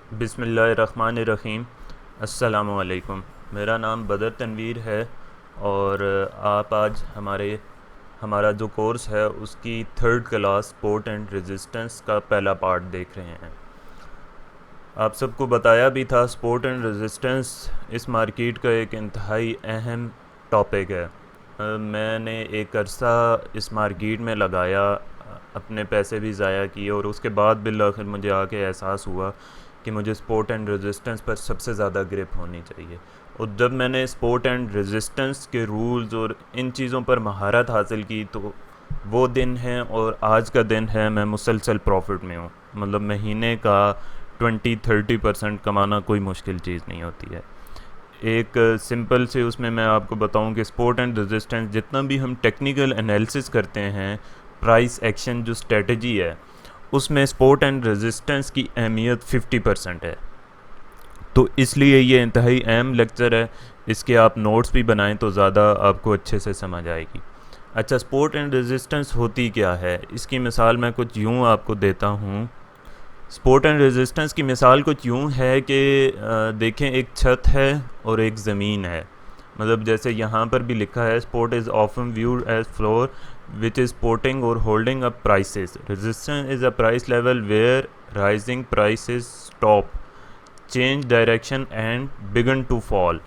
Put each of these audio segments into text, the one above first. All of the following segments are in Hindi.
बिस्मिल्लाहिर्रहमानिर्रहीम। अस्सलामुअलैकुम। मेरा नाम बदर तनवीर है और आप आज हमारा जो कोर्स है उसकी third class sport and resistance का पहला पार्ट देख रहे हैं। आप सबको बताया भी था स्पोर्ट एंड रेजिस्टेंस इस मार्केट का एक इंतहाई अहम टॉपिक है। मैंने एक अरसा इस मार्केट में लगाया, अपने पैसे भी ज़ाया किए और उसके बाद बिल्आखिर मुझे आके एहसास हुआ कि मुझे स्पोर्ट एंड रेजिस्टेंस पर सबसे ज़्यादा ग्रिप होनी चाहिए। और जब मैंने स्पोर्ट एंड रेजिस्टेंस के रूल्स और इन चीज़ों पर महारत हासिल की तो वो दिन है और आज का दिन है मैं मुसलसल प्रॉफिट में हूँ। मतलब महीने का 20-30% कमाना कोई मुश्किल चीज़ नहीं होती है। एक सिंपल से उसमें मैं आपको बताऊं कि स्पोर्ट एंड रेजिस्टेंस जितना भी हम टेक्निकल एनालिसिस करते हैं, प्राइस एक्शन जो स्ट्रेटजी है उसमें स्पोर्ट एंड रेजिस्टेंस की अहमियत 50% है। तो इसलिए ये इंतहाई अहम लेक्चर है, इसके आप नोट्स भी बनाएं तो ज़्यादा आपको अच्छे से समझ आएगी। अच्छा, स्पोर्ट एंड रेजिस्टेंस होती क्या है, इसकी मिसाल मैं कुछ यूँ आपको देता हूँ। स्पोर्ट एंड रेजिस्टेंस की मिसाल कुछ यूँ है कि देखें, एक छत है और एक ज़मीन है। मतलब जैसे यहाँ पर भी लिखा है, support is often viewed as floor which is supporting और holding up prices. Resistance is a price level where rising prices stop, change direction and begin to fall.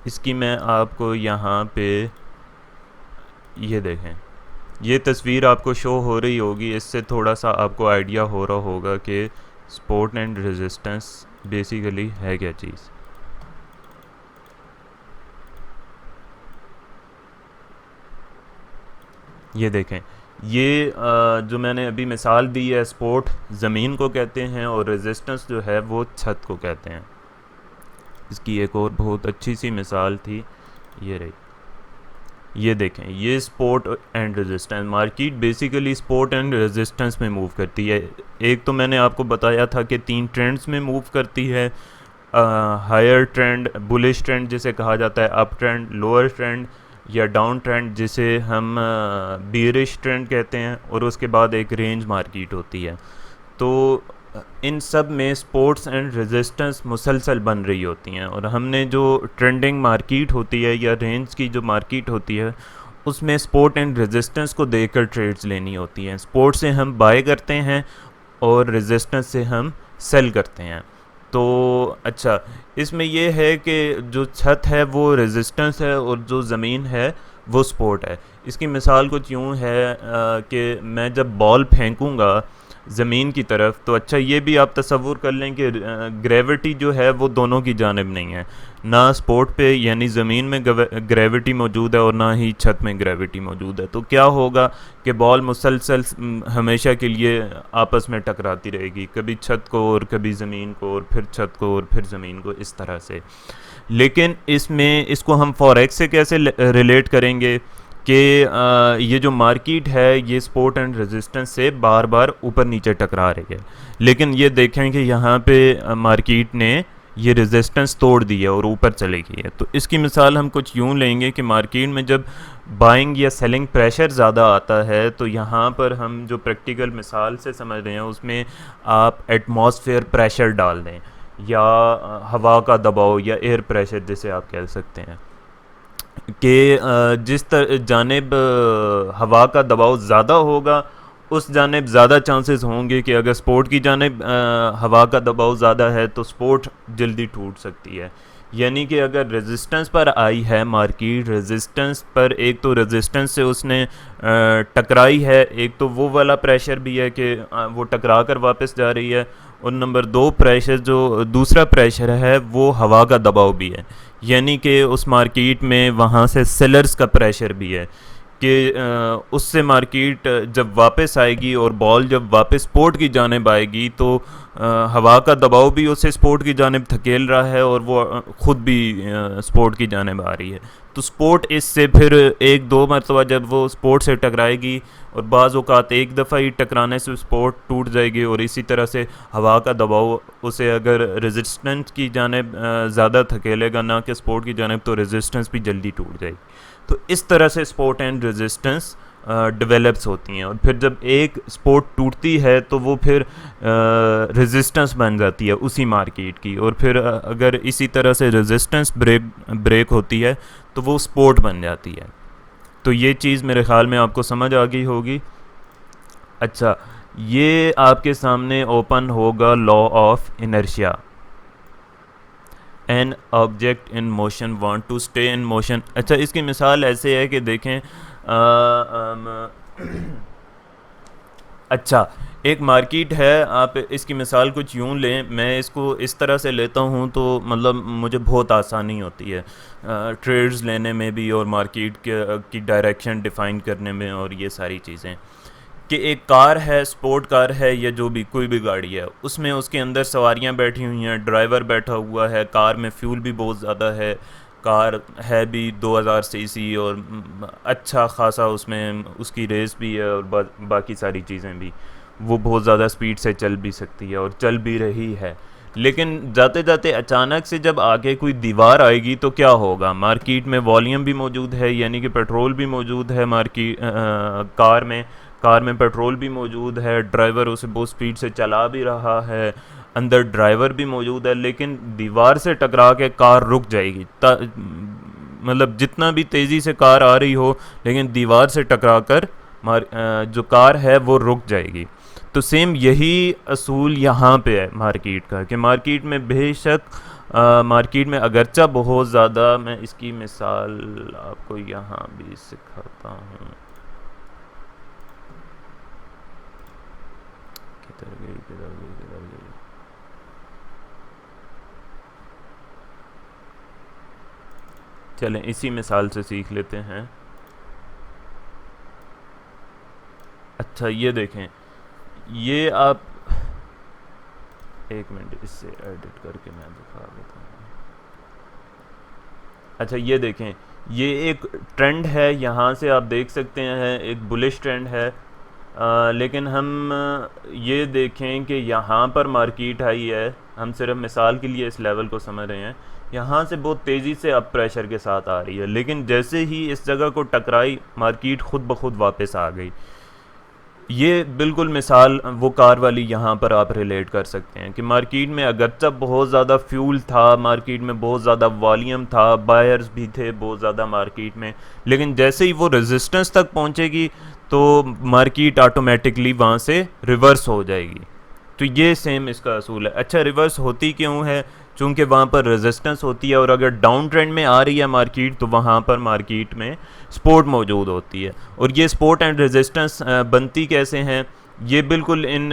इसकी मैं आपको यहाँ पे ये देखें, ये तस्वीर आपको शो हो रही होगी, इससे थोड़ा सा आपको आइडिया हो रहा होगा कि स्पोर्ट एंड रेजिस्टेंस बेसिकली है क्या चीज़। ये देखें, ये जो मैंने अभी मिसाल दी है, स्पोर्ट ज़मीन को कहते हैं और रेजिस्टेंस जो है वो छत को कहते हैं। इसकी एक और बहुत अच्छी सी मिसाल थी, ये रही। ये देखें, ये sport and resistance market basically sport and resistance में मूव करती है। एक तो मैंने आपको बताया था कि 3 ट्रेंड्स में मूव करती है। हायर ट्रेंड, बुलिश ट्रेंड जिसे कहा जाता है, अप ट्रेंड, लोअर ट्रेंड या डाउन ट्रेंड जिसे हम बियरिश ट्रेंड कहते हैं, और उसके बाद एक रेंज मार्केट होती है। तो इन सब में स्पोर्ट्स एंड रेजिस्टेंस मुसलसल बन रही होती हैं, और हमने जो ट्रेंडिंग मार्केट होती है या रेंज की जो मार्केट होती है उसमें स्पोर्ट एंड रेजिस्टेंस को देखकर ट्रेड्स लेनी होती हैं। स्पोर्ट से हम बाय करते हैं और रेजिस्टेंस से हम सेल करते हैं। तो अच्छा, इसमें यह है कि जो छत है वो रेजिस्टेंस है और जो ज़मीन है वो स्पोर्ट है। इसकी मिसाल कुछ यूँ है कि मैं जब बॉल फेंकूँगा ज़मीन की तरफ, तो अच्छा ये भी आप तसव्वुर कर लें कि ग्रेविटी जो है वो दोनों की जानिब नहीं है। ना स्पोर्ट पे यानी ज़मीन में ग्रेविटी मौजूद है और ना ही छत में ग्रेविटी मौजूद है। तो क्या होगा कि बॉल मुसलसल हमेशा के लिए आपस में टकराती रहेगी, कभी छत को और कभी ज़मीन को और फिर छत को और फिर ज़मीन को, इस तरह से। लेकिन इसमें इसको हम फॉरेक्स से कैसे रिलेट करेंगे कि ये जो मार्केट है ये स्पोर्ट एंड रेजिस्टेंस से बार बार ऊपर नीचे टकरा रही है, लेकिन ये देखें कि यहाँ पे मार्केट ने ये रेजिस्टेंस तोड़ दी है और ऊपर चली गई है। तो इसकी मिसाल हम कुछ यूँ लेंगे कि मार्केट में जब बाइंग या सेलिंग प्रेशर ज़्यादा आता है, तो यहाँ पर हम जो प्रैक्टिकल मिसाल से समझ रहे हैं उसमें आप एटमॉस्फेयर प्रेशर डाल दें या हवा का दबाव या एयर प्रेशर जिसे आप कह सकते हैं कि जिस जानिब हवा का दबाव ज़्यादा होगा उस जानिब ज़्यादा चांसेस होंगे कि अगर स्पोर्ट की जानिब हवा का दबाव ज़्यादा है तो स्पोर्ट जल्दी टूट सकती है। यानी कि अगर रेजिस्टेंस पर आई है मार्केट, रेजिस्टेंस पर एक तो रेजिस्टेंस से उसने टकराई है, एक तो वो वाला प्रेशर भी है कि वो टकरा कर वापस जा रही है, और नंबर 2 प्रेशर जो दूसरा प्रेशर है वो हवा का दबाव भी है। यानी कि उस मार्केट में वहाँ से सेलर्स का प्रेशर भी है कि उससे मार्केट जब वापस आएगी और बॉल जब वापस स्पोर्ट की जानिब आएगी तो हवा का दबाव भी उसे स्पोर्ट की जानिब धकेल रहा है और वो ख़ुद भी स्पोर्ट की जानिब आ रही है। तो स्पोर्ट इससे फिर एक दो मरतबा जब वो स्पोर्ट से टकराएगी, और बाज़ औक़ात एक दफ़ा ही टकराने से स्पोर्ट टूट जाएगी, और इसी तरह से हवा का दबाव उसे अगर रेजिस्टेंस की जानिब ज़्यादा धकेलेगा ना कि स्पोर्ट की जानिब, तो रेजिस्टेंस भी जल्दी टूट जाएगी। तो इस तरह से स्पोर्ट एंड रेजिस्टेंस डेवलप्स होती हैं, और फिर जब एक सपोर्ट टूटती है तो वो फिर रेजिस्टेंस बन जाती है उसी मार्केट की, और फिर अगर इसी तरह से रेजिस्टेंस ब्रेक होती है तो वो सपोर्ट बन जाती है। तो ये चीज़ मेरे ख्याल में आपको समझ आ गई होगी। अच्छा, ये आपके सामने ओपन होगा law of inertia. An object in motion want to stay in motion. अच्छा, इसकी मिसाल ऐसे है कि देखें अच्छा, एक मार्केट है, आप इसकी मिसाल कुछ यूँ लें, मैं इसको इस तरह से लेता हूँ तो मतलब मुझे बहुत आसानी होती है ट्रेड्स लेने में भी, और मार्केट की डायरेक्शन डिफ़ाइन करने में, और ये सारी चीज़ें। कि एक कार है, स्पोर्ट कार है, या जो भी कोई भी गाड़ी है, उसमें उसके अंदर सवारियां बैठी हुई हैं, ड्राइवर बैठा हुआ है, कार में फ्यूल भी बहुत ज़्यादा है, कार है भी 2000 सीसी, और अच्छा खासा उसमें उसकी रेस भी है, और बाकी सारी चीज़ें भी, वो बहुत ज़्यादा स्पीड से चल भी सकती है और चल भी रही है। लेकिन जाते जाते अचानक से जब आगे कोई दीवार आएगी तो क्या होगा? मार्केट में वॉल्यूम भी मौजूद है, यानी कि पेट्रोल भी मौजूद है कार में पेट्रोल भी मौजूद है, ड्राइवर उसे बहुत स्पीड से चला भी रहा है, अंदर ड्राइवर भी मौजूद है, लेकिन दीवार से टकरा के कार रुक जाएगी। मतलब जितना भी तेज़ी से कार आ रही हो, लेकिन दीवार से टकरा कर जो कार है वो रुक जाएगी। तो सेम यही असूल यहाँ पे है मार्केट का, कि मार्केट में बेशक मार्केट में अगरचा बहुत ज़्यादा, मैं इसकी मिसाल आपको यहाँ भी सिखाता हूँ। किधर गई किधर गई किधर गई? चलें इसी मिसाल से सीख लेते हैं। अच्छा, ये देखें, ये आप एक मिनट इससे एडिट करके मैं दिखा देता हूँ। अच्छा, ये देखें, ये एक ट्रेंड है, यहाँ से आप देख सकते हैं एक बुलिश ट्रेंड है। लेकिन हम ये देखें कि यहाँ पर मार्केट आई है, हम सिर्फ मिसाल के लिए इस लेवल को समझ रहे हैं, यहाँ से बहुत तेज़ी से अप प्रेशर के साथ आ रही है, लेकिन जैसे ही इस जगह को टकराई मार्केट खुद ब खुद वापस आ गई। ये बिल्कुल मिसाल वो कार वाली यहाँ पर आप रिलेट कर सकते हैं कि मार्केट में अगरचा बहुत ज़्यादा फ्यूल था, मार्केट में बहुत ज़्यादा वॉल्यूम था, बायर्स भी थे बहुत ज़्यादा मार्केट में, लेकिन जैसे ही वो रेजिस्टेंस तक पहुँचेगी तो मार्केट ऑटोमेटिकली वहाँ से रिवर्स हो जाएगी। तो ये सेम इसका असूल है। अच्छा, रिवर्स होती क्यों है? चूँकि वहाँ पर रेजिस्टेंस होती है, और अगर डाउन ट्रेंड में आ रही है मार्केट तो वहाँ पर मार्केट में सपोर्ट मौजूद होती है। और ये सपोर्ट एंड रेजिस्टेंस बनती कैसे हैं? ये बिल्कुल इन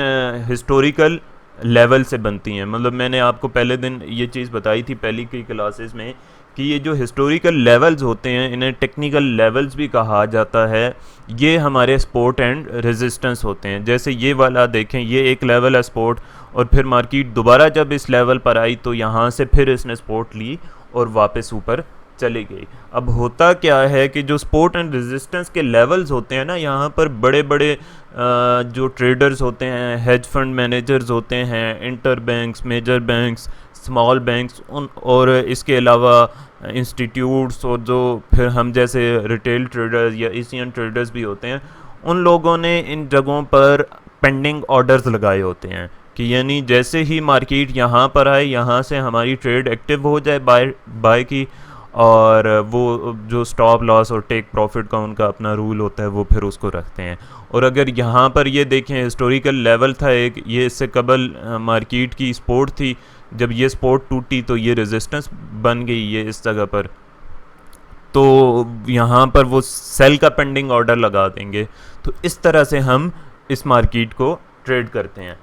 हिस्टोरिकल लेवल से बनती हैं। मतलब मैंने आपको पहले दिन ये चीज़ बताई थी पहली की क्लासेस में कि ये जो हिस्टोरिकल लेवल्स होते हैं, इन्हें टेक्निकल लेवल्स भी कहा जाता है। ये हमारे सपोर्ट एंड रेजिस्टेंस होते हैं। जैसे ये वाला देखें, ये एक लेवल है सपोर्ट, और फिर मार्केट दोबारा जब इस लेवल पर आई तो यहाँ से फिर इसने सपोर्ट ली और वापस ऊपर चली गई। अब होता क्या है कि जो सपोर्ट एंड रेजिस्टेंस के लेवल्स होते हैं ना, यहाँ पर बड़े बड़े जो ट्रेडर्स होते हैं, हेज फंड मैनेजर्स होते हैं, inter banks, major banks, small banks, उन और इसके अलावा इंस्टीट्यूट्स, और जो फिर हम जैसे रिटेल ट्रेडर्स या एशियन ट्रेडर्स भी होते हैं, उन लोगों ने इन जगहों पर पेंडिंग ऑर्डर्स लगाए होते हैं कि यानी जैसे ही मार्केट यहाँ पर आए, यहाँ से हमारी ट्रेड एक्टिव हो जाए बाय की, और वो जो स्टॉप लॉस और टेक प्रॉफिट का उनका अपना रूल होता है वो फिर उसको रखते हैं। और अगर यहाँ पर ये देखें, हिस्टोरिकल लेवल था एक, ये इससे कबल मार्केट की सपोर्ट थी, जब ये सपोर्ट टूटी तो ये रेजिस्टेंस बन गई ये इस जगह पर, तो यहाँ पर वो सेल का पेंडिंग ऑर्डर लगा देंगे। तो इस तरह से हम इस मार्केट को ट्रेड करते हैं।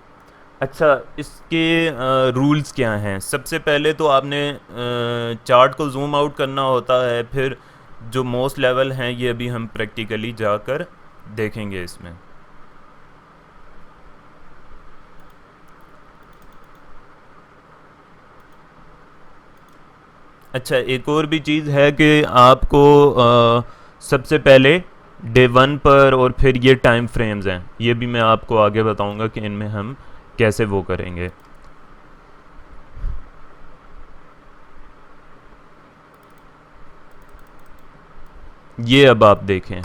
अच्छा, इसके रूल्स क्या हैं? सबसे पहले तो आपने चार्ट को जूम आउट करना होता है, फिर जो मोस्ट लेवल हैं ये अभी हम प्रैक्टिकली जाकर देखेंगे इसमें। अच्छा, एक और भी चीज़ है कि आपको सबसे पहले डे 1 पर, और फिर ये टाइम फ्रेम्स हैं, ये भी मैं आपको आगे बताऊंगा कि इनमें हम कैसे वो करेंगे। ये अब आप देखें,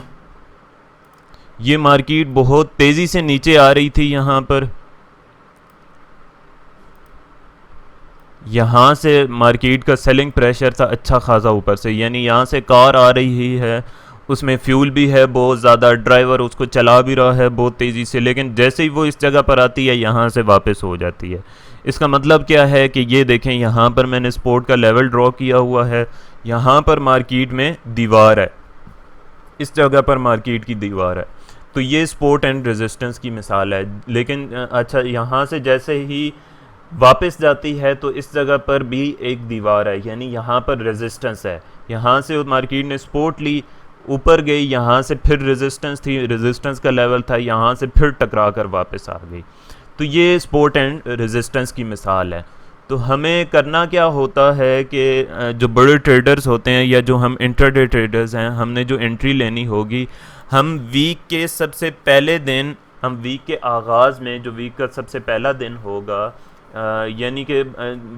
ये मार्केट बहुत तेज़ी से नीचे आ रही थी यहाँ पर, यहाँ से मार्केट का सेलिंग प्रेशर था अच्छा खासा ऊपर से, यानी यहाँ से कार आ रही है, उसमें फ्यूल भी है बहुत ज़्यादा, ड्राइवर उसको चला भी रहा है बहुत तेज़ी से, लेकिन जैसे ही वो इस जगह पर आती है यहाँ से वापस हो जाती है। इसका मतलब क्या है कि ये देखें, यहाँ पर मैंने सपोर्ट का लेवल ड्रॉ किया हुआ है, यहाँ पर मार्केट में दीवार है, इस जगह पर मार्केट की दीवार है। तो ये सपोर्ट एंड रेजिस्टेंस की मिसाल है। लेकिन अच्छा, यहाँ से जैसे ही वापस जाती है तो इस जगह पर भी एक दीवार है, यानी यहाँ पर रेजिस्टेंस है। यहाँ से मार्केट ने सपोर्ट ली, ऊपर गई, यहाँ से फिर रेजिस्टेंस थी, रेजिस्टेंस का लेवल था, यहाँ से फिर टकरा कर वापस आ गई। तो ये सपोर्ट एंड रेजिस्टेंस की मिसाल है। तो हमें करना क्या होता है कि जो बड़े ट्रेडर्स होते हैं या जो हम इंट्राडे ट्रेडर्स हैं, हमने जो एंट्री लेनी होगी, हम वीक के सबसे पहले दिन, हम वीक के आगाज़ में जो वीक का सबसे पहला दिन होगा, यानी कि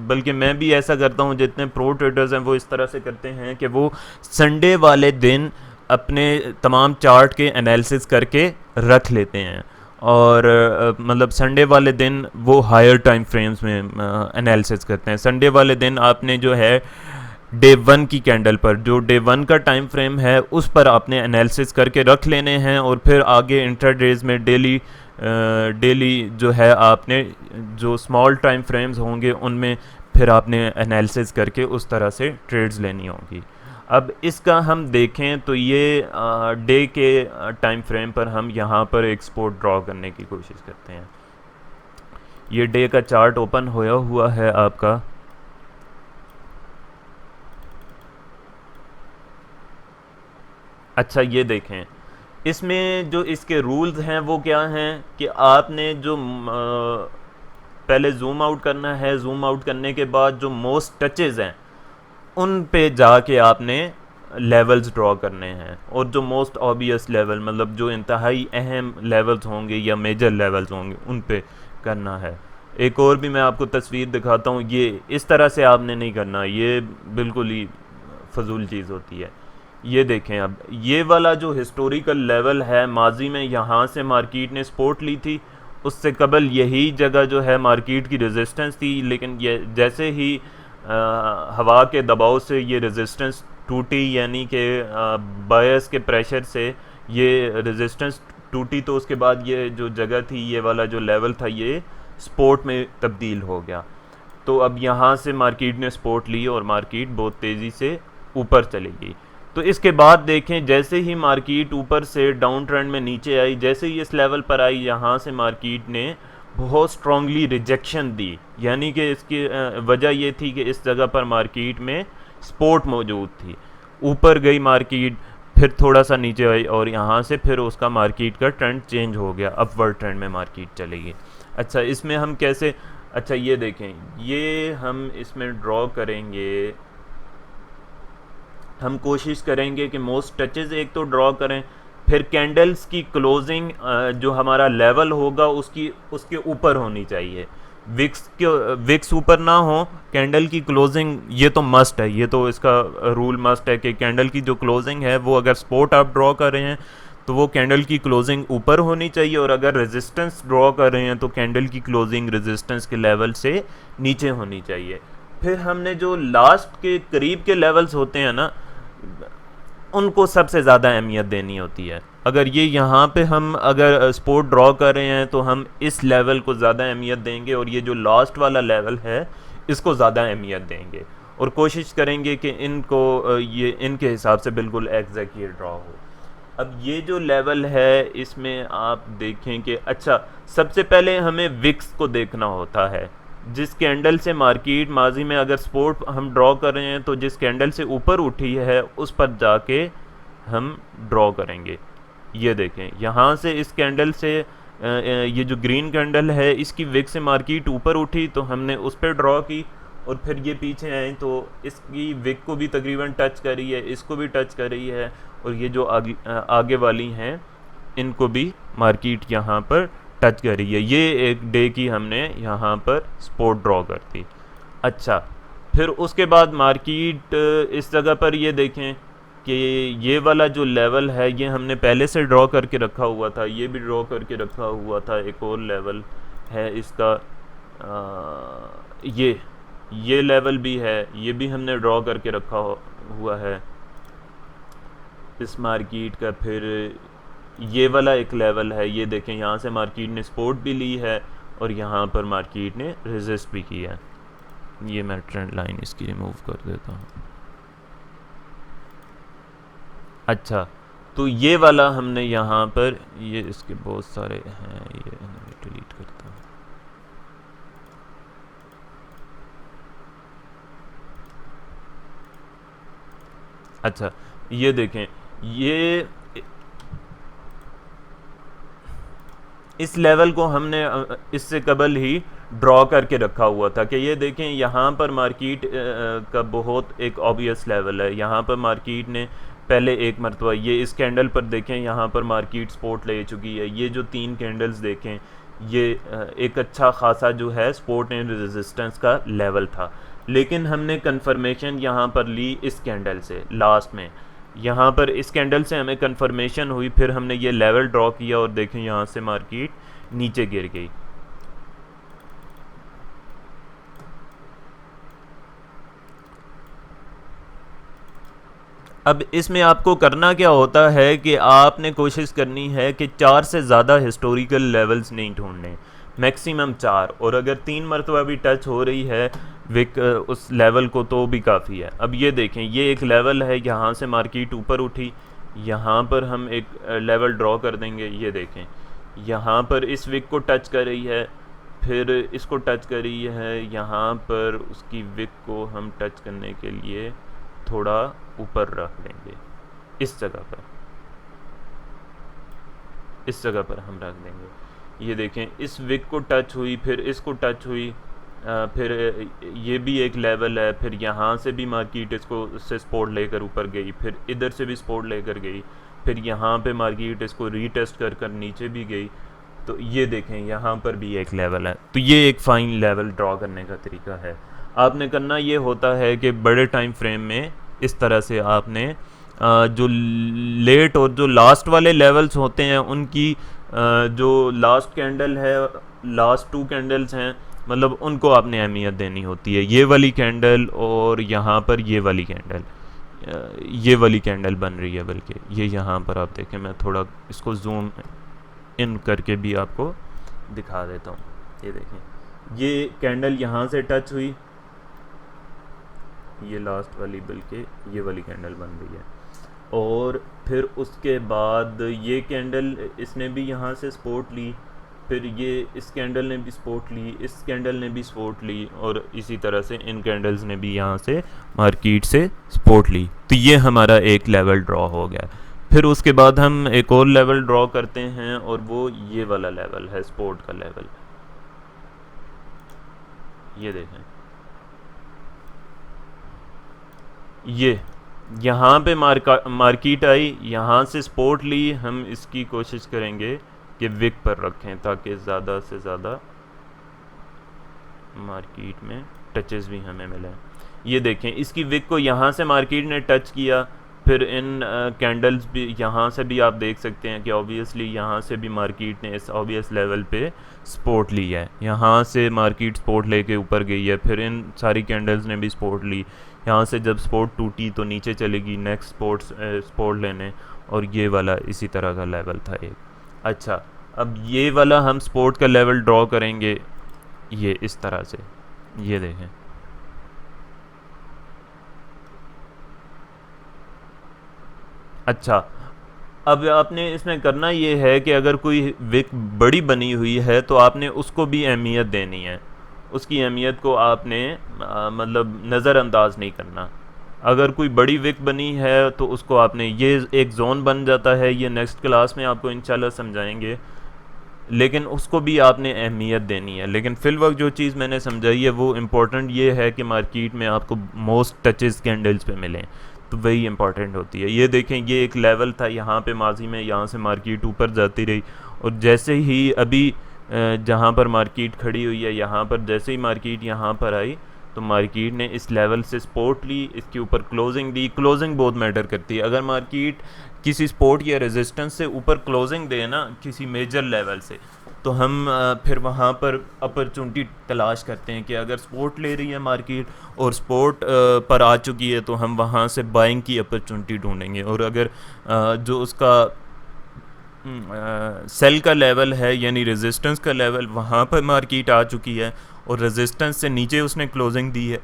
बल्कि मैं भी ऐसा करता हूँ, जितने प्रो ट्रेडर्स हैं वो इस तरह से करते हैं कि वो संडे वाले दिन अपने तमाम चार्ट के एनालिसिस करके रख लेते हैं, और मतलब संडे वाले दिन वो हायर टाइम फ्रेम्स में एनालिसिस करते हैं। संडे वाले दिन आपने जो है डे 1 की कैंडल पर, जो डे 1 का टाइम फ्रेम है उस पर आपने एनालिसिस करके रख लेने हैं, और फिर आगे इंट्राडेज में डेली जो है आपने जो स्मॉल टाइम फ्रेम्स होंगे उनमें फिर आपने एनालिसिस करके उस तरह से ट्रेड्स लेनी होगी। अब इसका हम देखें तो ये डे के टाइम फ्रेम पर हम यहाँ पर एक सपोर्ट ड्रॉ करने की कोशिश करते हैं। ये डे का चार्ट ओपन होया हुआ है आपका, अच्छा ये देखें, इसमें जो इसके रूल्स हैं वो क्या हैं कि आपने जो पहले जूम आउट करना है, जूम आउट करने के बाद जो मोस्ट टचेज़ हैं उन पे जाके आपने लेवल्स ड्रॉ करने हैं, और जो मोस्ट ऑबियस लेवल, मतलब जो इंतहाई अहम लेवल्स होंगे या मेजर लेवल्स होंगे उन पे करना है। एक और भी मैं आपको तस्वीर दिखाता हूँ, ये इस तरह से आपने नहीं करना, ये बिल्कुल ही फजूल चीज़ होती है। ये देखें, अब ये वाला जो हिस्टोरिकल लेवल है, माजी में यहाँ से मार्केट ने सपोर्ट ली थी, उससे कबल यही जगह जो है मार्केट की रेजिस्टेंस थी, लेकिन ये जैसे ही हवा के दबाव से ये रेजिस्टेंस टूटी, यानी कि बायस के प्रेशर से ये रेजिस्टेंस टूटी, तो उसके बाद ये जो जगह थी, ये वाला जो लेवल था, ये सपोर्ट में तब्दील हो गया। तो अब यहाँ से मार्केट ने सपोर्ट ली और मार्केट बहुत तेज़ी से ऊपर चली गई। तो इसके बाद देखें, जैसे ही मार्केट ऊपर से डाउन ट्रेंड में नीचे आई, जैसे ही इस लेवल पर आई, यहाँ से मार्केट ने बहुत स्ट्रांगली रिजेक्शन दी, यानी कि इसकी वजह ये थी कि इस जगह पर मार्केट में सपोर्ट मौजूद थी। ऊपर गई मार्केट, फिर थोड़ा सा नीचे आई, और यहाँ से फिर उसका मार्केट का ट्रेंड चेंज हो गया, अपवर्ड ट्रेंड में मार्केट चलेगी। अच्छा, इसमें हम कैसे, अच्छा ये देखें, ये हम इसमें ड्रॉ करेंगे, हम कोशिश करेंगे कि मोस्ट टचेज़ एक तो ड्रॉ करें, फिर कैंडल्स की क्लोजिंग जो हमारा लेवल होगा उसके ऊपर होनी चाहिए, विक्स ऊपर ना हो, कैंडल की क्लोजिंग ये तो मस्ट है, ये तो इसका रूल मस्ट है कि कैंडल की जो क्लोजिंग है वो अगर सपोर्ट आप ड्रॉ कर रहे हैं तो वो कैंडल की क्लोजिंग ऊपर होनी चाहिए, और अगर रेजिस्टेंस ड्रॉ कर रहे हैं तो कैंडल की क्लोजिंग रेजिस्टेंस के लेवल से नीचे होनी चाहिए। फिर हमने जो लास्ट के करीब के लेवल्स होते हैं ना, उनको सबसे ज़्यादा अहमियत देनी होती है। अगर ये यहाँ पे हम अगर सपोर्ट ड्रॉ कर रहे हैं तो हम इस लेवल को ज़्यादा अहमियत देंगे, और ये जो लास्ट वाला लेवल है इसको ज़्यादा अहमियत देंगे, और कोशिश करेंगे कि इनको ये इनके हिसाब से बिल्कुल एग्जैक्ट ये ड्रॉ हो। अब ये जो लेवल है इसमें आप देखें कि अच्छा, सबसे पहले हमें विक्स को देखना होता है। जिस कैंडल से मार्केट माजी में अगर सपोर्ट हम ड्रॉ कर रहे हैं तो जिस कैंडल से ऊपर उठी है उस पर जाके हम ड्रॉ करेंगे। ये देखें, यहाँ से इस कैंडल से ये जो ग्रीन कैंडल है इसकी विक से मार्केट ऊपर उठी तो हमने उस पर ड्रॉ की, और फिर ये पीछे आए तो इसकी विक को भी तकरीबन टच कर रही है, इसको भी टच कर रही है, और ये जो आगे वाली हैं इनको भी मार्केट यहाँ पर टच कर रही है। ये एक डे की हमने यहाँ पर सपोर्ट ड्रॉ कर दी। अच्छा, फिर उसके बाद मार्केट इस जगह पर ये देखें कि ये वाला जो लेवल है ये हमने पहले से ड्रॉ करके रखा हुआ था, ये भी ड्रॉ करके रखा हुआ था, एक और लेवल है इसका, ये लेवल भी है, ये भी हमने ड्रॉ करके रखा हुआ है इस मार्केट का। फिर ये वाला एक लेवल है, ये देखें यहाँ से मार्केट ने सपोर्ट भी ली है और यहाँ पर मार्केट ने रेजिस्ट भी किया है। ये मैं ट्रेंड लाइन इसकी रिमूव कर देता हूँ। अच्छा, तो ये वाला हमने यहाँ पर, ये इसके बहुत सारे हैं, ये डिलीट करता हूँ। अच्छा, ये देखें, ये इस लेवल को हमने इससे कबल ही ड्रॉ करके रखा हुआ था कि ये देखें यहाँ पर मार्केट का बहुत एक ऑब्वियस लेवल है। यहाँ पर मार्केट ने पहले एक मरतबा, ये इस कैंडल पर देखें, यहाँ पर मार्केट सपोर्ट ले चुकी है। ये जो 3 कैंडल्स देखें, ये एक अच्छा खासा जो है सपोर्ट एंड रेजिस्टेंस का लेवल था, लेकिन हमने कंफर्मेशन यहाँ पर ली इस कैंडल से लास्ट में। यहाँ पर इस कैंडल से हमें कंफर्मेशन हुई, फिर हमने ये लेवल ड्रॉ किया और देखें यहाँ से मार्केट नीचे गिर गई। अब इसमें आपको करना क्या होता है कि आपने कोशिश करनी है कि 4 से ज़्यादा हिस्टोरिकल लेवल्स नहीं ढूंढने, मैक्सिमम 4, और अगर 3 मरतबा भी टच हो रही है विक उस लेवल को तो भी काफ़ी है। अब ये देखें, ये एक लेवल है, यहाँ से मार्केट ऊपर उठी, यहाँ पर हम एक लेवल ड्रॉ कर देंगे। ये देखें, यहाँ पर इस विक को टच कर रही है, फिर इसको टच कर रही है, यहाँ पर उसकी विक को हम टच करने के लिए थोड़ा ऊपर रख देंगे, इस जगह पर, इस जगह पर हम रख देंगे। ये देखें, इस विक को टच हुई, फिर इसको टच हुई, फिर ये भी एक लेवल है, फिर यहाँ से भी मार्केट इसको से सपोर्ट लेकर ऊपर गई, फिर इधर से भी सपोर्ट लेकर गई, फिर यहाँ पे मार्केट इसको रीटेस्ट कर कर नीचे भी गई। तो ये देखें, यहाँ पर भी एक लेवल है। तो ये एक फ़ाइन लेवल ड्रॉ करने का तरीका है। आपने करना ये होता है कि बड़े टाइम फ्रेम में इस तरह से आपने जो लेट और जो लास्ट वाले लेवल्स होते हैं उनकी जो लास्ट कैंडल है, लास्ट 2 कैंडल्स हैं, मतलब उनको आपने अहमियत देनी होती है। ये वाली कैंडल और यहाँ पर ये वाली कैंडल, ये वाली कैंडल बन रही है, बल्कि ये यहाँ पर आप देखें, मैं थोड़ा इसको जूम इन करके भी आपको दिखा देता हूँ। ये देखें, ये कैंडल यहाँ से टच हुई, ये लास्ट वाली, बल्कि ये वाली कैंडल बन रही है, और फिर उसके बाद ये कैंडल इसने भी यहाँ से सपोर्ट ली, फिर ये इस कैंडल ने भी सपोर्ट ली, इस कैंडल ने भी सपोर्ट ली, और इसी तरह से इन कैंडल्स ने भी यहाँ से मार्केट से सपोर्ट ली। तो ये हमारा एक लेवल ड्रॉ हो गया। फिर उसके बाद हम एक और लेवल ड्रॉ करते हैं, और वो ये वाला लेवल है, सपोर्ट का लेवल। ये देखें, ये यहाँ पे मार्केट आई, यहाँ से सपोर्ट ली, हम इसकी कोशिश करेंगे कि विक पर रखें ताकि ज़्यादा से ज़्यादा मार्केट में टचेस भी हमें मिलें। ये देखें, इसकी विक को यहाँ से मार्केट ने टच किया, फिर इन कैंडल्स भी यहाँ से भी आप देख सकते हैं कि ऑब्वियसली यहाँ से भी मार्केट ने इस ऑब्वियस लेवल पे सपोर्ट ली है, यहाँ से मार्केट सपोर्ट लेके ऊपर गई है, फिर इन सारी कैंडल्स ने भी सपोर्ट ली। यहाँ से जब सपोर्ट टूटी तो नीचे चलेगी नेक्स्ट सपोर्ट लेने, और ये वाला इसी तरह का लेवल था एक। अच्छा, अब ये वाला हम सपोर्ट का लेवल ड्रॉ करेंगे, ये इस तरह से, ये देखें, अच्छा, अब आपने इसमें करना ये है कि अगर कोई विक बड़ी बनी हुई है तो आपने उसको भी अहमियत देनी है, उसकी अहमियत को आपने मतलब नज़रअंदाज नहीं करना। अगर कोई बड़ी विक बनी है तो उसको आपने, ये एक जोन बन जाता है, ये नेक्स्ट क्लास में आपको इंशाल्लाह समझाएंगे, लेकिन उसको भी आपने अहमियत देनी है। लेकिन फिल वक्त जो चीज़ मैंने समझाई है वो इम्पोर्टेंट ये है कि मार्केट में आपको मोस्ट टचेस कैंडल्स पे मिलें, तो वही इंपॉर्टेंट होती है। ये देखें, ये एक लेवल था, यहाँ पे माजी में यहाँ से मार्केट ऊपर जाती रही, और जैसे ही अभी जहाँ पर मार्केट खड़ी हुई है, यहाँ पर जैसे ही मार्केट यहाँ पर आई तो मार्केट ने इस लेवल से सपोर्ट ली, इसके ऊपर क्लोजिंग दी। क्लोजिंग बहुत मैटर करती है। अगर मार्केट किसी सपोर्ट या रेजिस्टेंस से ऊपर क्लोजिंग दे ना किसी मेजर लेवल से, तो हम फिर वहाँ पर अपॉर्चुनिटी तलाश करते हैं कि अगर सपोर्ट ले रही है मार्केट और सपोर्ट पर आ चुकी है तो हम वहाँ से बाइंग की अपॉर्चुनिटी ढूंढेंगे। और अगर जो उसका सेल का लेवल है यानी रेजिस्टेंस का लेवल, वहाँ पर मार्केट आ चुकी है और रेजिस्टेंस से नीचे उसने क्लोजिंग दी है,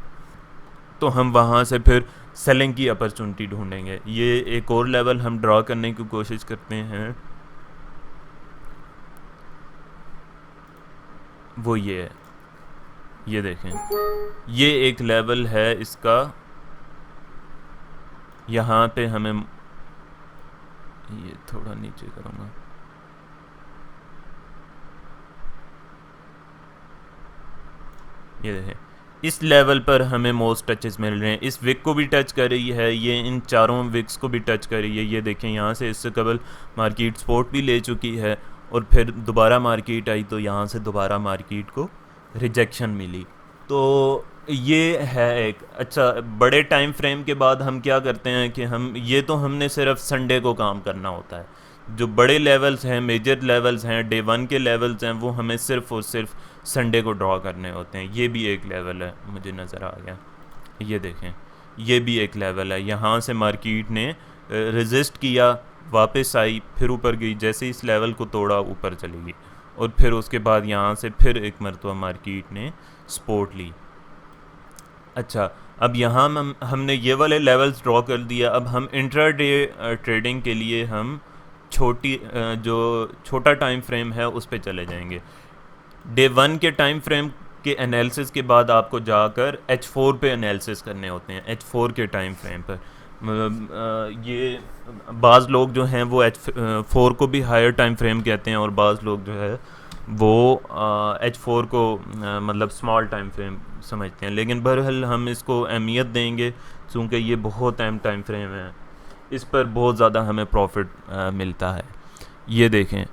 तो हम वहाँ से फिर सेलिंग की अपॉर्चुनिटी ढूंढेंगे। ये एक और लेवल हम ड्रा करने की कोशिश करते हैं, वो ये है। ये देखें, ये एक लेवल है इसका। यहाँ पे हमें ये थोड़ा नीचे करूँगा, ये देखें इस लेवल पर हमें मोस्ट टचेस मिल रहे हैं। इस विक को भी टच कर रही है, ये इन चारों विक्स को भी टच कर रही है। ये देखें यहाँ से इससे कबल मार्केट सपोर्ट भी ले चुकी है और फिर दोबारा मार्केट आई तो यहाँ से दोबारा मार्केट को रिजेक्शन मिली। तो ये है एक अच्छा। बड़े टाइम फ्रेम के बाद हम क्या करते हैं कि हम ये तो हमने सिर्फ संडे को काम करना होता है। जो बड़े लेवल्स हैं, मेजर लेवल्स हैं, डे वन के लेवल्स हैं, वो हमें सिर्फ और सिर्फ संडे को ड्रॉ करने होते हैं। ये भी एक लेवल है, मुझे नज़र आ गया। ये देखें, ये भी एक लेवल है। यहाँ से मार्केट ने रेजिस्ट किया, वापस आई, फिर ऊपर गई, जैसे इस लेवल को तोड़ा ऊपर चली गई और फिर उसके बाद यहाँ से फिर एक मरतबा मार्केट ने सपोर्ट ली। अच्छा, अब यहाँ हमने ये वाले लेवल्स ड्रॉ कर दिया। अब हम इंट्राडे ट्रेडिंग के लिए हम जो छोटा टाइम फ्रेम है उस पर चले जाएंगे। डे वन के टाइम फ्रेम के एनालिसिस के बाद आपको जाकर H4 पे एनालिसिस करने होते हैं, H4 के टाइम फ्रेम पर। ये बाज़ लोग जो हैं वो H4 को भी हायर टाइम फ्रेम कहते हैं और बाज़ लोग जो है वो H4 को मतलब स्मॉल टाइम फ्रेम समझते हैं। लेकिन बहरहाल हम इसको अहमियत देंगे क्योंकि ये बहुत अहम टाइम फ्रेम है, इस पर बहुत ज़्यादा हमें प्रॉफिट मिलता है। ये देखें,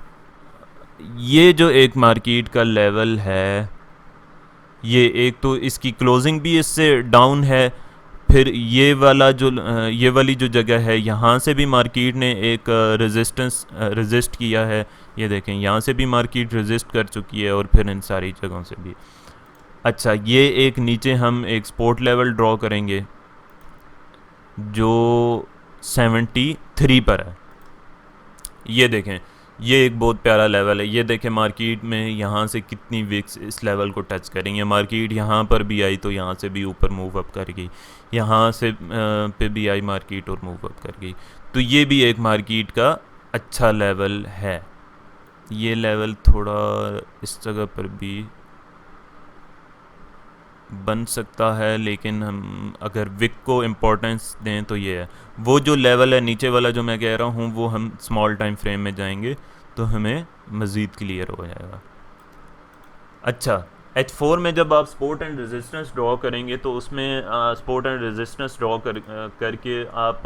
ये जो एक मार्केट का लेवल है, ये एक तो इसकी क्लोजिंग भी इससे डाउन है, फिर ये वाली जो जगह है यहाँ से भी मार्केट ने एक रेजिस्ट किया है। ये देखें, यहाँ से भी मार्केट रेजिस्ट कर चुकी है और फिर इन सारी जगहों से भी। अच्छा, ये एक नीचे हम एक सपोर्ट लेवल ड्रॉ करेंगे जो 73 पर है। ये देखें, ये एक बहुत प्यारा लेवल है। ये देखें मार्केट में यहाँ से कितनी विक्स इस लेवल को टच करेंगे। मार्केट यहाँ पर भी आई तो यहाँ से भी ऊपर मूव अप कर गई, यहाँ से पे भी आई मार्केट और मूव अप कर गई। तो ये भी एक मार्केट का अच्छा लेवल है। ये लेवल थोड़ा इस जगह पर भी बन सकता है, लेकिन हम अगर विक को इम्पोर्टेंस दें तो ये है। वो जो लेवल है नीचे वाला जो मैं कह रहा हूँ, वो हम स्मॉल टाइम फ्रेम में जाएंगे तो हमें मज़ीद क्लियर हो जाएगा। अच्छा, H4 में जब आप सपोर्ट एंड रेजिस्टेंस ड्रॉ करेंगे तो उसमें सपोर्ट एंड रेजिस्टेंस ड्रॉ करके आप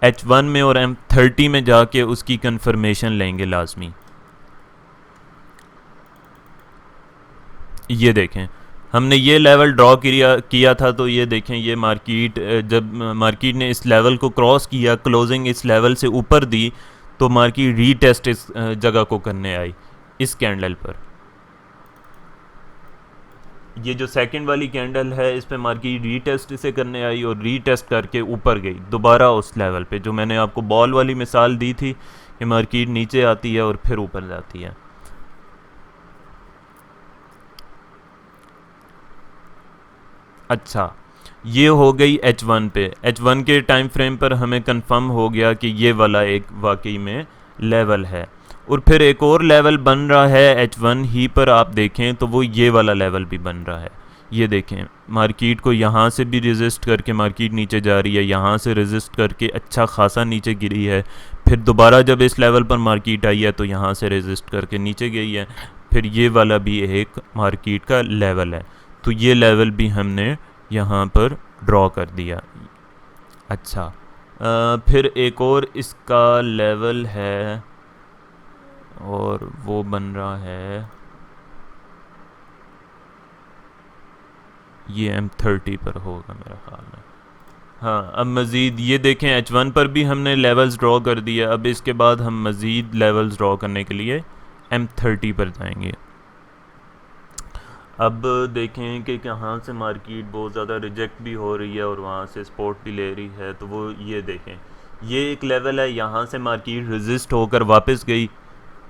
H1 में और M30 में जाके उसकी कंफर्मेशन लेंगे लाजमी। ये देखें, हमने ये लेवल ड्रॉ किया था तो ये देखें, ये मार्केट जब मार्केट ने इस लेवल को क्रॉस किया, क्लोजिंग इस लेवल से ऊपर दी, तो मार्केट रीटेस्ट इस जगह को करने आई इस कैंडल पर। ये जो सेकंड वाली कैंडल है इस पे मार्केट रीटेस्ट इसे करने आई और रीटेस्ट करके ऊपर गई दोबारा उस लेवल पे जो मैंने आपको बॉल वाली मिसाल दी थी कि मार्केट नीचे आती है और फिर ऊपर जाती है। अच्छा, ये हो गई H1 पे। H1 के टाइम फ्रेम पर हमें कंफर्म हो गया कि ये वाला एक वाकई में लेवल है। और फिर एक और लेवल बन रहा है H1 ही पर, आप देखें तो वो ये वाला लेवल भी बन रहा है। ये देखें, मार्केट को यहाँ से भी रेजिस्ट करके मार्केट नीचे जा रही है, यहाँ से रेजिस्ट करके अच्छा खासा नीचे गिरी है, फिर दोबारा जब इस लेवल पर मार्केट आई है तो यहाँ से रेजिस्ट करके नीचे गई है। फिर ये वाला भी एक मार्केट का लेवल है, तो ये लेवल भी हमने यहाँ पर ड्रॉ कर दिया। अच्छा, फिर एक और इसका लेवल है और वो बन रहा है ये M30 पर होगा मेरा ख्याल में। हाँ, अब मज़ीद ये देखें H1 पर भी हमने लेवल्स ड्रॉ कर दिया। अब इसके बाद हम मज़ीद लेवल्स ड्रॉ करने के लिए M30 पर जाएंगे। अब देखें कि कहाँ से मार्केट बहुत ज़्यादा रिजेक्ट भी हो रही है और वहाँ से सपोर्ट भी ले रही है। तो वो ये देखें, ये एक लेवल है, यहाँ से मार्केट रेजिस्ट होकर वापस गई।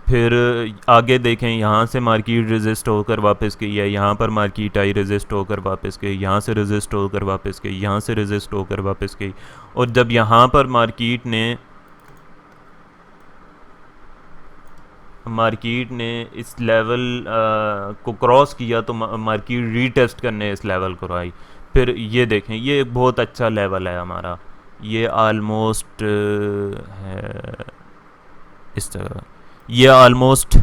फिर आगे देखें, यहाँ से मार्केट रेजिस्ट होकर वापस गई है, यहाँ पर मार्केट आई रेजिस्ट होकर वापस गई, यहाँ से रेजिस्ट होकर वापस गई, यहाँ से रेजिस्ट होकर वापस गई। और जब यहाँ पर मार्केट ने इस लेवल को क्रॉस किया तो मार्केट रीटेस्ट करने इस लेवल को आई। फिर ये देखें, ये एक बहुत अच्छा लेवल है हमारा, ये आलमोस्ट है इस तरह, ये आलमोस्ट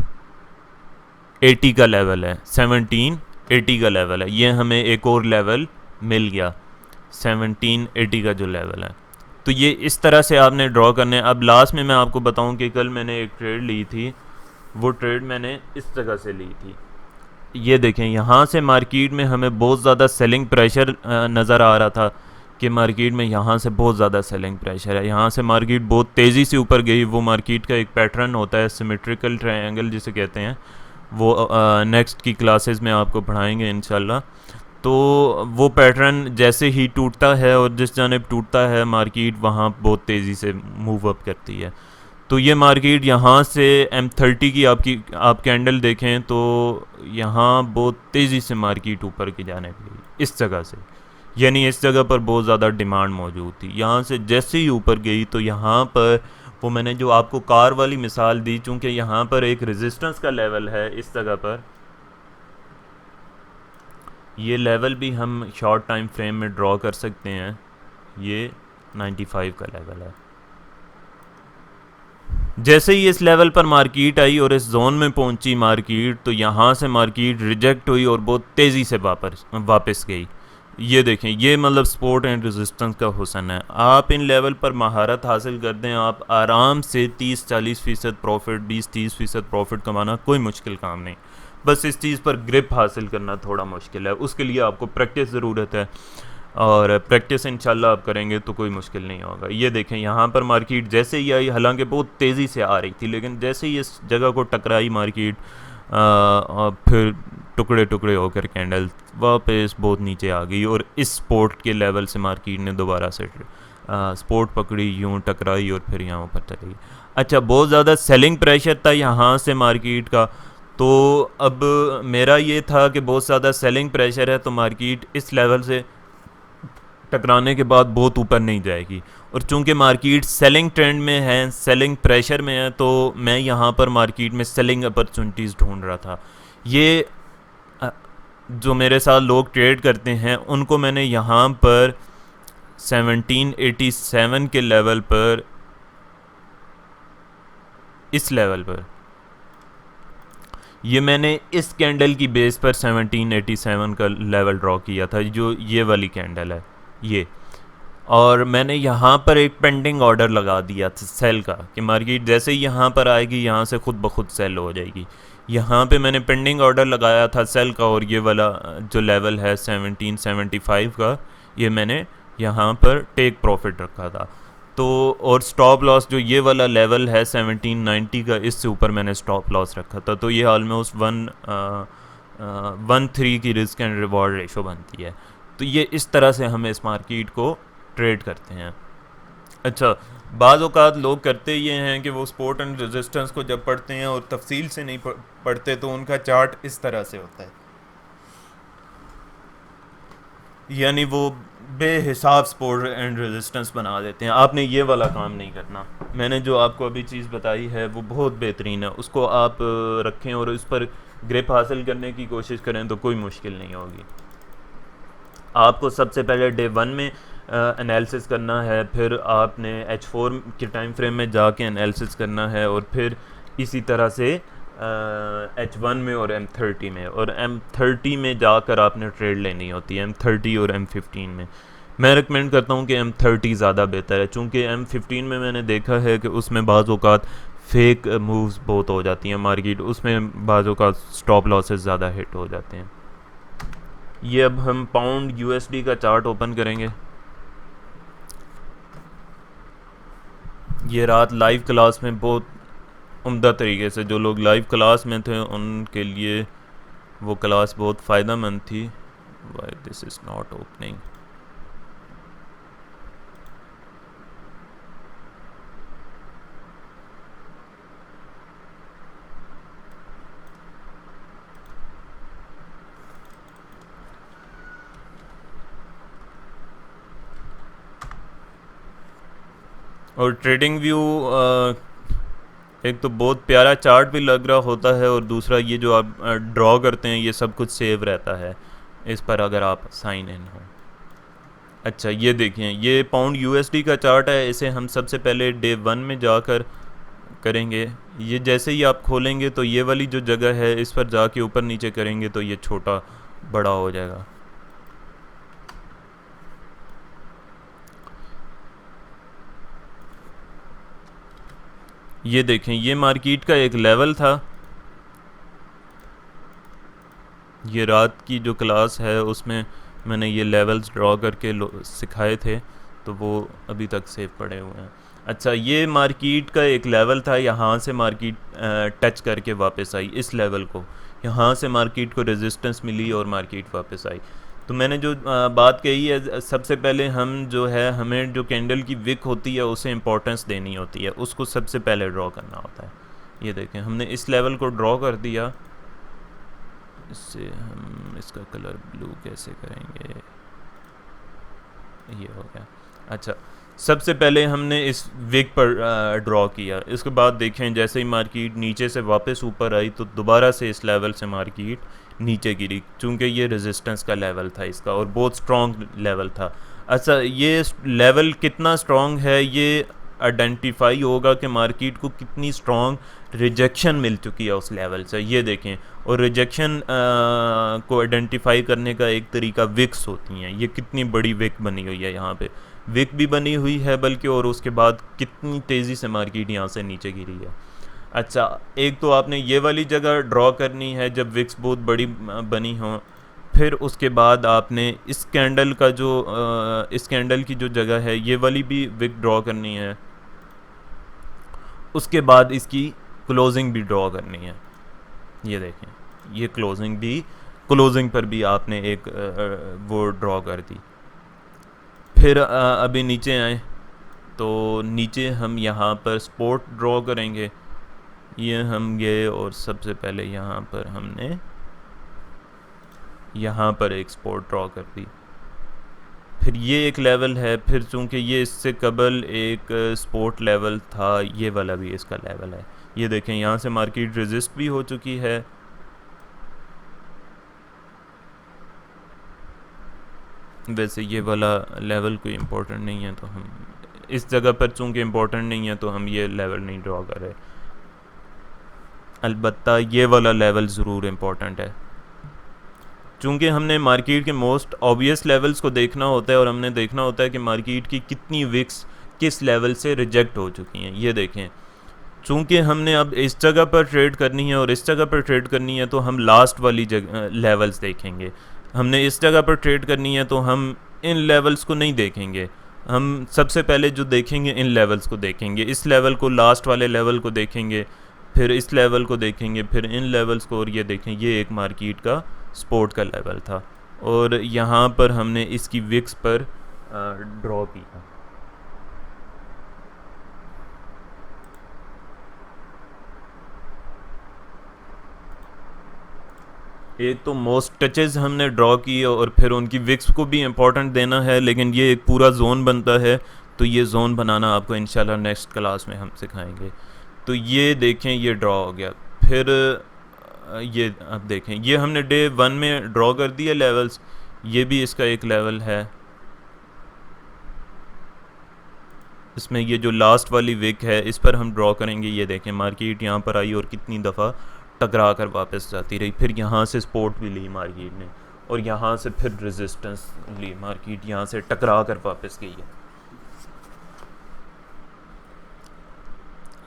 80 का लेवल है, 1780 का लेवल है। ये हमें एक और लेवल मिल गया 1780 का जो लेवल है। तो ये इस तरह से आपने ड्रॉ करने। अब लास्ट में मैं आपको बताऊं कि कल मैंने एक ट्रेड ली थी, वो ट्रेड मैंने इस जगह से ली थी। ये देखें, यहाँ से मार्केट में हमें बहुत ज़्यादा सेलिंग प्रेशर नज़र आ रहा था कि मार्केट में यहाँ से बहुत ज़्यादा सेलिंग प्रेशर है। यहाँ से मार्केट बहुत तेज़ी से ऊपर गई। वो मार्केट का एक पैटर्न होता है, सिमेट्रिकल ट्रायंगल जिसे कहते हैं, वो नेक्स्ट की क्लासेस में आपको पढ़ाएंगे इंशाल्लाह। तो वो पैटर्न जैसे ही टूटता है और जिस जानिब टूटता है मार्केट वहाँ बहुत तेज़ी से मूव अप करती है। तो ये मार्केट यहाँ से M30 की आप कैंडल देखें तो यहाँ बहुत तेज़ी से मार्केट ऊपर की जाने लगी इस जगह से, यानी इस जगह पर बहुत ज़्यादा डिमांड मौजूद थी। यहाँ से जैसे ही ऊपर गई तो यहाँ पर वो मैंने जो आपको कार वाली मिसाल दी, चूँकि यहाँ पर एक रेजिस्टेंस का लेवल है इस जगह पर, ये लेवल भी हम शॉर्ट टाइम फ्रेम में ड्रॉ कर सकते हैं। ये 95 का लेवल है। जैसे ही इस लेवल पर मार्केट आई और इस जोन में पहुंची मार्केट, तो यहाँ से मार्केट रिजेक्ट हुई और बहुत तेज़ी से वापस गई। ये देखें, ये मतलब सपोर्ट एंड रेजिस्टेंस का हुस्न है। आप इन लेवल पर महारत हासिल कर दें, आप आराम से 30-40% प्रॉफिट, 20-30% प्रॉफिट कमाना कोई मुश्किल काम नहीं। बस इस चीज़ पर ग्रिप हासिल करना थोड़ा मुश्किल है, उसके लिए आपको प्रैक्टिस ज़रूरत है, और प्रैक्टिस इंशाल्लाह आप करेंगे तो कोई मुश्किल नहीं होगा। ये देखें, यहाँ पर मार्केट जैसे ही आई, हालांकि बहुत तेज़ी से आ रही थी, लेकिन जैसे ही इस जगह को टकराई मार्केट, फिर टुकड़े टुकड़े होकर कैंडल वापस बहुत नीचे आ गई और इस सपोर्ट के लेवल से मार्केट ने दोबारा से सपोर्ट पकड़ी, यूँ टकराई और फिर यहाँ पर चली। अच्छा, बहुत ज़्यादा सेलिंग प्रेशर था यहाँ से मार्केट का। तो अब मेरा ये था कि बहुत ज़्यादा सेलिंग प्रेशर है तो मार्केट इस लेवल से टकराने के बाद बहुत ऊपर नहीं जाएगी, और चूंकि मार्केट सेलिंग ट्रेंड में है, सेलिंग प्रेशर में है, तो मैं यहाँ पर मार्केट में सेलिंग अपॉर्चुनिटीज़ ढूंढ रहा था। ये जो मेरे साथ लोग ट्रेड करते हैं उनको मैंने यहाँ पर 1787 के लेवल पर, इस लेवल पर, ये मैंने इस कैंडल की बेस पर 1787 का लेवल ड्रॉ किया था, जो ये वाली कैंडल है ये। और मैंने यहाँ पर एक पेंडिंग ऑर्डर लगा दिया था सेल का, कि मार्केट जैसे ही यहाँ पर आएगी यहाँ से खुद ब खुद सेल हो जाएगी। यहाँ पे मैंने पेंडिंग ऑर्डर लगाया था सेल का, और ये वाला जो लेवल है 1775 का, ये मैंने यहाँ पर टेक प्रॉफिट रखा था। तो और स्टॉप लॉस जो ये वाला लेवल है 1790 का, इससे ऊपर मैंने स्टॉप लॉस रखा था। तो ये ऑलमोस्ट 1:3 की रिस्क एंड रिवॉर्ड रेशो बनती है। तो ये इस तरह से हम इस मार्केट को ट्रेड करते हैं। अच्छा, बाज़ औक़ात लोग करते ये हैं कि वो सपोर्ट एंड रेजिस्टेंस को जब पढ़ते हैं और तफसील से नहीं पढ़ते, तो उनका चार्ट इस तरह से होता है, यानी वो बेहिसाब सपोर्ट एंड रेजिस्टेंस बना देते हैं। आपने ये वाला काम नहीं करना। मैंने जो आपको अभी चीज़ बताई है वो बहुत बेहतरीन है, उसको आप रखें और उस पर ग्रिप हासिल करने की कोशिश करें तो कोई मुश्किल नहीं होगी। आपको सबसे पहले डे 1 में एनालिसिस करना है, फिर आपने H4 के टाइम फ्रेम में जाके एनालिसिस करना है, और फिर इसी तरह से H1 में और M30 में, और M30 में जाकर आपने ट्रेड लेनी होती है, M30 और M15 में। मैं रिकमेंड करता हूँ कि M30 ज़्यादा बेहतर है, चूँकि M15 में मैंने देखा है कि उसमें बाज़ औक़ात फेक मूव्स बहुत हो जाती हैं मार्केट, उसमें बाज़ औक़ात स्टॉप लॉसेस ज़्यादा हिट हो जाते हैं। ये अब हम पाउंड यूएसडी का चार्ट ओपन करेंगे। ये रात लाइव क्लास में बहुत उम्दा तरीके से, जो लोग लाइव क्लास में थे उनके लिए वो क्लास बहुत फ़ायदेमंद थी। Why this is not opening. और ट्रेडिंग व्यू एक तो बहुत प्यारा चार्ट भी लग रहा होता है, और दूसरा ये जो आप ड्रॉ करते हैं ये सब कुछ सेव रहता है इस पर अगर आप साइन इन हो। अच्छा ये देखिए, ये पाउंड यूएसडी का चार्ट है। इसे हम सबसे पहले डे 1 में जाकर करेंगे। ये जैसे ही आप खोलेंगे तो ये वाली जो जगह है इस पर जाके ऊपर नीचे करेंगे तो ये छोटा बड़ा हो जाएगा। ये देखें, ये मार्केट का एक लेवल था। ये रात की जो क्लास है उसमें मैंने ये लेवल्स ड्रॉ करके सिखाए थे, तो वो अभी तक सेव पड़े हुए हैं। अच्छा, ये मार्केट का एक लेवल था, यहाँ से मार्केट टच करके वापस आई इस लेवल को। यहाँ से मार्केट को रेजिस्टेंस मिली और मार्केट वापस आई। तो मैंने जो बात कही है, सबसे पहले हम जो है, हमें जो कैंडल की विक होती है उसे इम्पोर्टेंस देनी होती है, उसको सबसे पहले ड्रॉ करना होता है। ये देखें, हमने इस लेवल को ड्रॉ कर दिया। इससे हम इसका कलर ब्लू कैसे करेंगे, ये हो गया। अच्छा, सबसे पहले हमने इस विक पर ड्रॉ किया। इसके बाद देखें, जैसे ही मार्केट नीचे से वापस ऊपर आई तो दोबारा से इस लेवल से मार्केट नीचे गिरी, चूँकि ये रेजिस्टेंस का लेवल था इसका और बहुत स्ट्रॉन्ग लेवल था। अच्छा, ये लेवल कितना स्ट्रॉन्ग है ये आइडेंटिफाई होगा कि मार्केट को कितनी स्ट्रॉन्ग रिजेक्शन मिल चुकी है उस लेवल से। ये देखें, और रिजेक्शन को आइडेंटिफाई करने का एक तरीका विक्स होती हैं। ये कितनी बड़ी विक बनी हुई है, यहाँ पे विक भी बनी हुई है बल्कि, और उसके बाद कितनी तेज़ी से मार्केट यहाँ से नीचे गिरी है। अच्छा, एक तो आपने ये वाली जगह ड्रॉ करनी है जब विक्स बहुत बड़ी बनी हो। फिर उसके बाद आपने इस कैंडल का जो इस कैंडल की जो जगह है ये वाली भी विक ड्रॉ करनी है। उसके बाद इसकी क्लोजिंग भी ड्रॉ करनी है। ये देखें, ये क्लोजिंग पर भी आपने एक वो ड्रॉ कर दी। फिर अभी नीचे आए तो नीचे हम यहाँ पर स्पोर्ट ड्रॉ करेंगे। ये हम गए और सबसे पहले यहाँ पर हमने यहाँ पर एक स्पोर्ट ड्रॉ कर दी। फिर ये एक लेवल है, फिर चूँकि ये इससे कबल एक स्पोर्ट लेवल था, ये वाला भी इसका लेवल है। ये देखें, यहाँ से मार्केट रेजिस्ट भी हो चुकी है। वैसे ये वाला लेवल कोई इम्पोर्टेंट नहीं है, तो हम इस जगह पर चूँकि इम्पोर्टेंट नहीं है तो हम ये लेवल नहीं ड्रॉ कर रहे। अलबत्ता ये वाला लेवल ज़रूर इम्पोर्टेंट है, चूँकि हमने मार्केट के मोस्ट ऑब्वियस लेवल्स को देखना होता है और हमने देखना होता है कि मार्केट की कितनी विक्स किस लेवल से रिजेक्ट हो चुकी हैं। ये देखें, चूँकि हमने अब इस जगह पर ट्रेड करनी है और इस जगह पर ट्रेड करनी है तो हम लास्ट वाली जगह लेवल्स देखेंगे। हमने इस जगह पर ट्रेड करनी है तो हम इन लेवल्स को नहीं देखेंगे। हम सबसे पहले जो देखेंगे इन लेवल्स को देखेंगे, इस लेवल को, लास्ट वाले लेवल को देखेंगे, फिर इस लेवल को देखेंगे, फिर इन लेवल्स को। और ये देखें, ये एक मार्केट का स्पोर्ट का लेवल था और यहाँ पर हमने इसकी विक्स पर ड्रॉ किया। एक तो मोस्ट टचेस हमने ड्रॉ किए और फिर उनकी विक्स को भी इम्पोर्टेंट देना है, लेकिन ये एक पूरा जोन बनता है, तो ये जोन बनाना आपको इंशाल्लाह नेक्स्ट क्लास में हम सिखाएंगे। तो ये देखें, ये ड्रॉ हो गया। फिर ये अब देखें, ये हमने डे 1 में ड्रॉ कर दिए लेवल्स। ये भी इसका एक लेवल है। इसमें ये जो लास्ट वाली विक है इस पर हम ड्रॉ करेंगे। ये देखें, मार्केट यहाँ पर आई और कितनी दफ़ा टकरा कर वापस जाती रही। फिर यहाँ से सपोर्ट भी ली मार्केट ने और यहाँ से फिर रेजिस्टेंस ली मार्केट, यहाँ से टकरा कर वापस गई है।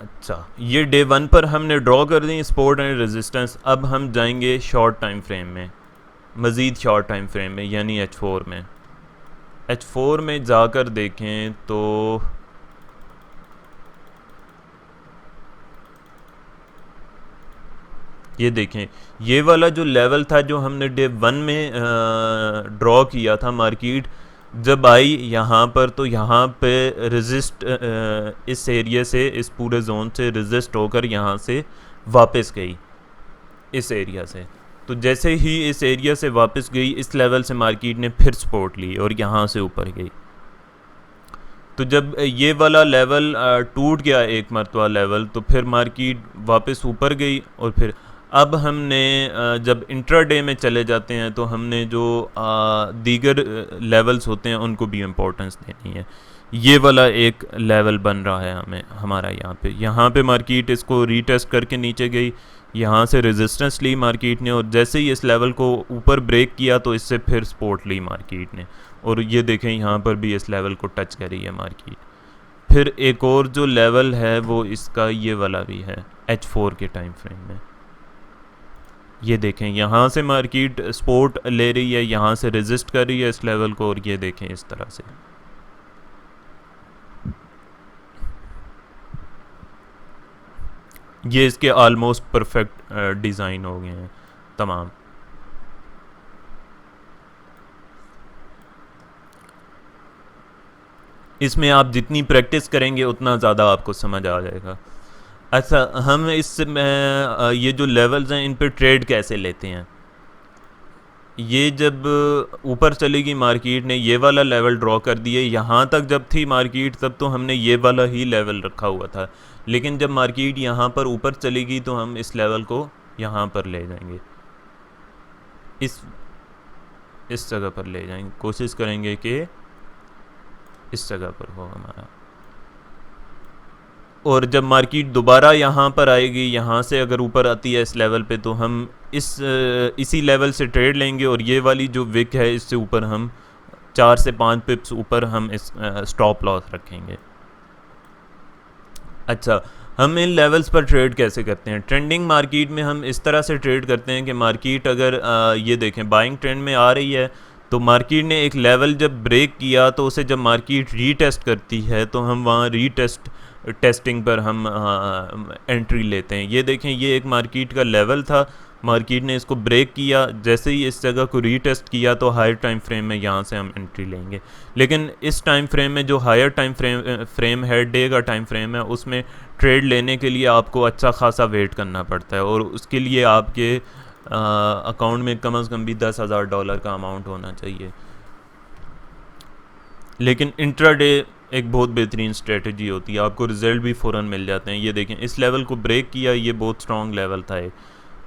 अच्छा, ये डे 1 पर हमने ड्रॉ कर दी सपोर्ट एंड रेजिस्टेंस। अब हम जाएंगे शॉर्ट टाइम फ्रेम में। मज़ीद शॉर्ट टाइम फ्रेम में यानी H4 में। H4 में जाकर देखें तो ये देखें, ये वाला जो लेवल था जो हमने डे 1 में ड्रॉ किया था, मार्केट जब आई यहाँ पर तो यहाँ पे रेजिस्ट इस एरिया से, इस पूरे जोन से रेजिस्ट होकर यहाँ से वापस गई इस एरिया से। तो जैसे ही इस एरिया से वापस गई, इस लेवल से मार्केट ने फिर सपोर्ट ली और यहाँ से ऊपर गई। तो जब ये वाला लेवल टूट गया एक मरतबा लेवल, तो फिर मार्केट वापस ऊपर गई। और फिर अब हमने जब इंट्राडे में चले जाते हैं तो हमने जो दीगर लेवल्स होते हैं उनको भी इम्पोर्टेंस देनी है। ये वाला एक लेवल बन रहा है हमें हमारा यहाँ पे मार्केट इसको रीटेस्ट करके नीचे गई, यहाँ से रेजिस्टेंस ली मार्केट ने, और जैसे ही इस लेवल को ऊपर ब्रेक किया तो इससे फिर सपोर्ट ली मार्केट ने। और ये देखें यहाँ पर भी इस लेवल को टच करी है मार्केट। फिर एक और जो लेवल है वो इसका ये वाला भी है H4 के टाइम फ्रेम में। ये देखें यहाँ से मार्केट सपोर्ट ले रही है, यहाँ से रेजिस्ट कर रही है इस लेवल को, और ये देखें इस तरह से। ये इसके ऑलमोस्ट परफेक्ट डिज़ाइन हो गए हैं तमाम। इसमें आप जितनी प्रैक्टिस करेंगे उतना ज़्यादा आपको समझ आ जाएगा। अच्छा, हम इस ये जो लेवल्स हैं इन पे ट्रेड कैसे लेते हैं। ये जब ऊपर चलेगी मार्केट ने ये वाला लेवल ड्रॉ कर दिए, यहाँ तक जब थी मार्केट तब तो हमने ये वाला ही लेवल रखा हुआ था, लेकिन जब मार्केट यहाँ पर ऊपर चलेगी तो हम इस लेवल को यहाँ पर ले जाएंगे, इस जगह पर ले जाएंगे, कोशिश करेंगे कि इस जगह पर हो हमारा। और जब मार्केट दोबारा यहाँ पर आएगी, यहाँ से अगर ऊपर आती है इस लेवल पे, तो हम इसी लेवल से ट्रेड लेंगे, और ये वाली जो विक है इससे ऊपर हम 4 से 5 पिप्स ऊपर हम इस स्टॉप लॉस रखेंगे। अच्छा, हम इन लेवल्स पर ट्रेड कैसे करते हैं। ट्रेंडिंग मार्केट में हम इस तरह से ट्रेड करते हैं कि मार्केट अगर ये देखें बाइंग ट्रेंड में आ रही है, तो मार्केट ने एक लेवल जब ब्रेक किया तो उसे जब मार्केट रीटेस्ट करती है तो हम वहाँ टेस्टिंग पर हम एंट्री लेते हैं। ये देखें, ये एक मार्केट का लेवल था, मार्केट ने इसको ब्रेक किया, जैसे ही इस जगह को रीटेस्ट किया तो हायर टाइम फ्रेम में यहाँ से हम एंट्री लेंगे। लेकिन इस टाइम फ्रेम में जो हायर टाइम फ्रेम है, डे का टाइम फ्रेम है, उसमें ट्रेड लेने के लिए आपको अच्छा खासा वेट करना पड़ता है, और उसके लिए आपके अकाउंट में कम से कम भी $10,000 का अमाउंट होना चाहिए। लेकिन इंट्राडे एक बहुत बेहतरीन स्ट्रेटजी होती है, आपको रिजल्ट भी फ़ौरन मिल जाते हैं। ये देखें, इस लेवल को ब्रेक किया, ये बहुत स्ट्रॉन्ग लेवल था,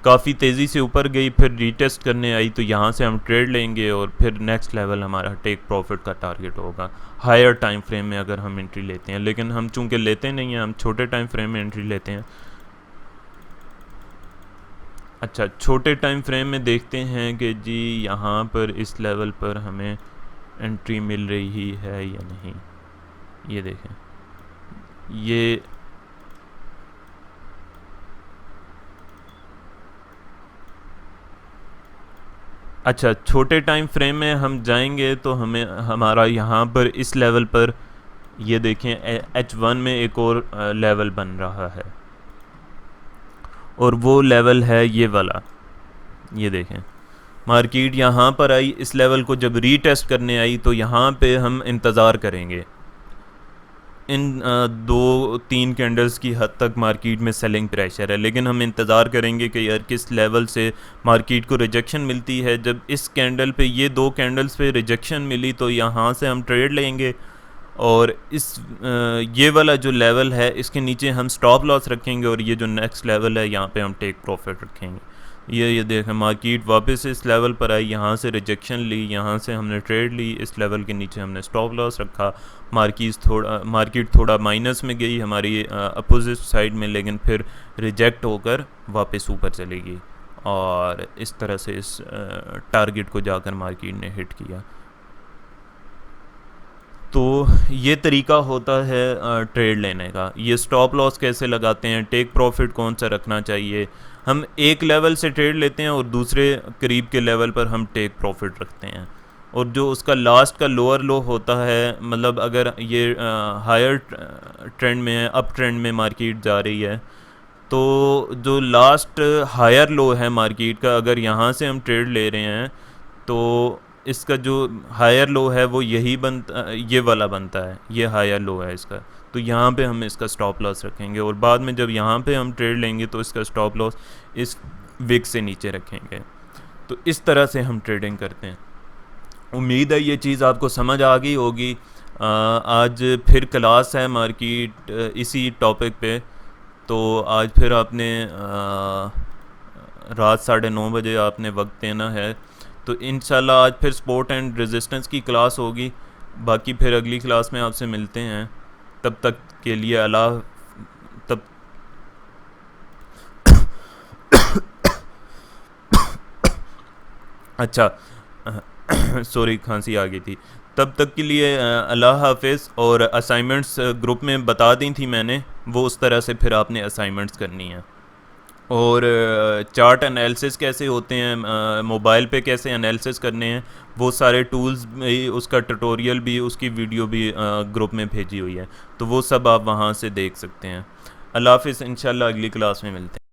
काफ़ी तेज़ी से ऊपर गई, फिर रीटेस्ट करने आई, तो यहाँ से हम ट्रेड लेंगे और फिर नेक्स्ट लेवल हमारा टेक प्रॉफिट का टारगेट होगा हायर टाइम फ्रेम में अगर हम एंट्री लेते हैं। लेकिन हम चूँकि लेते नहीं हैं, हम छोटे टाइम फ्रेम में एंट्री लेते हैं। अच्छा, छोटे टाइम फ्रेम में देखते हैं कि जी यहाँ पर इस लेवल पर हमें एंट्री मिल रही है या नहीं। ये देखें, ये अच्छा, छोटे टाइम फ्रेम में हम जाएंगे तो हमें हमारा यहाँ पर इस लेवल पर ये देखें H1 में एक और लेवल बन रहा है, और वो लेवल है ये वाला। ये देखें, मार्केट यहाँ पर आई, इस लेवल को जब रीटेस्ट करने आई तो यहाँ पे हम इंतज़ार करेंगे। इन 2-3 कैंडल्स की हद तक मार्केट में सेलिंग प्रेशर है, लेकिन हम इंतज़ार करेंगे कि यार किस लेवल से मार्केट को रिजेक्शन मिलती है। जब इस कैंडल पे, ये 2 कैंडल्स पे रिजेक्शन मिली तो यहाँ से हम ट्रेड लेंगे, और ये वाला जो लेवल है इसके नीचे हम स्टॉप लॉस रखेंगे, और ये जो नेक्स्ट लेवल है यहाँ पे हम टेक प्रॉफिट रखेंगे। ये देखें, मार्केट वापस इस लेवल पर आई, यहाँ से रिजेक्शन ली, यहाँ से हमने ट्रेड ली, इस लेवल के नीचे हमने स्टॉप लॉस रखा। मार्केट थोड़ा माइनस में गई हमारी अपोजिट साइड में, लेकिन फिर रिजेक्ट होकर वापस ऊपर चलेगी, और इस तरह से इस टारगेट को जाकर मार्केट ने हिट किया। तो ये तरीका होता है ट्रेड लेने का। ये स्टॉप लॉस कैसे लगाते हैं, टेक प्रॉफिट कौन सा रखना चाहिए, हम एक लेवल से ट्रेड लेते हैं और दूसरे करीब के लेवल पर हम टेक प्रॉफिट रखते हैं, और जो उसका लास्ट का लोअर लो होता है, मतलब अगर ये हायर ट्रेंड में है, अप ट्रेंड में मार्केट जा रही है, तो जो लास्ट हायर लो है मार्केट का, अगर यहाँ से हम ट्रेड ले रहे हैं तो इसका जो हायर लो है वो यही बनता, ये वाला बनता है, ये हायर लो है इसका। तो यहाँ पे हम इसका स्टॉप लॉस रखेंगे, और बाद में जब यहाँ पे हम ट्रेड लेंगे तो इसका स्टॉप लॉस इस विक से नीचे रखेंगे। तो इस तरह से हम ट्रेडिंग करते हैं। उम्मीद है ये चीज़ आपको समझ आ गई होगी। आज फिर क्लास है मार्केट इसी टॉपिक पे, तो आज फिर आपने रात 9:30 बजे आपने वक्त देना है। तो इंशाल्लाह आज फिर सपोर्ट एंड रेजिस्टेंस की क्लास होगी। बाकी फिर अगली क्लास में आपसे मिलते हैं, तब तक के लिए अल्लाह। तब अच्छा सॉरी खांसी आ गई थी। तब तक के लिए अल्लाह हाफिज़। और असाइनमेंट्स ग्रुप में बता दी थी मैंने, वो उस तरह से फिर आपने असाइनमेंट्स करनी है। और चार्ट एनालिसिस कैसे होते हैं, मोबाइल पे कैसे एनालिसिस करने हैं, वो सारे टूल्स भी, उसका ट्यूटोरियल भी, उसकी वीडियो भी ग्रुप में भेजी हुई है, तो वो सब आप वहाँ से देख सकते हैं। अल्लाह हाफिज़, इंशाल्लाह अगली क्लास में मिलते हैं।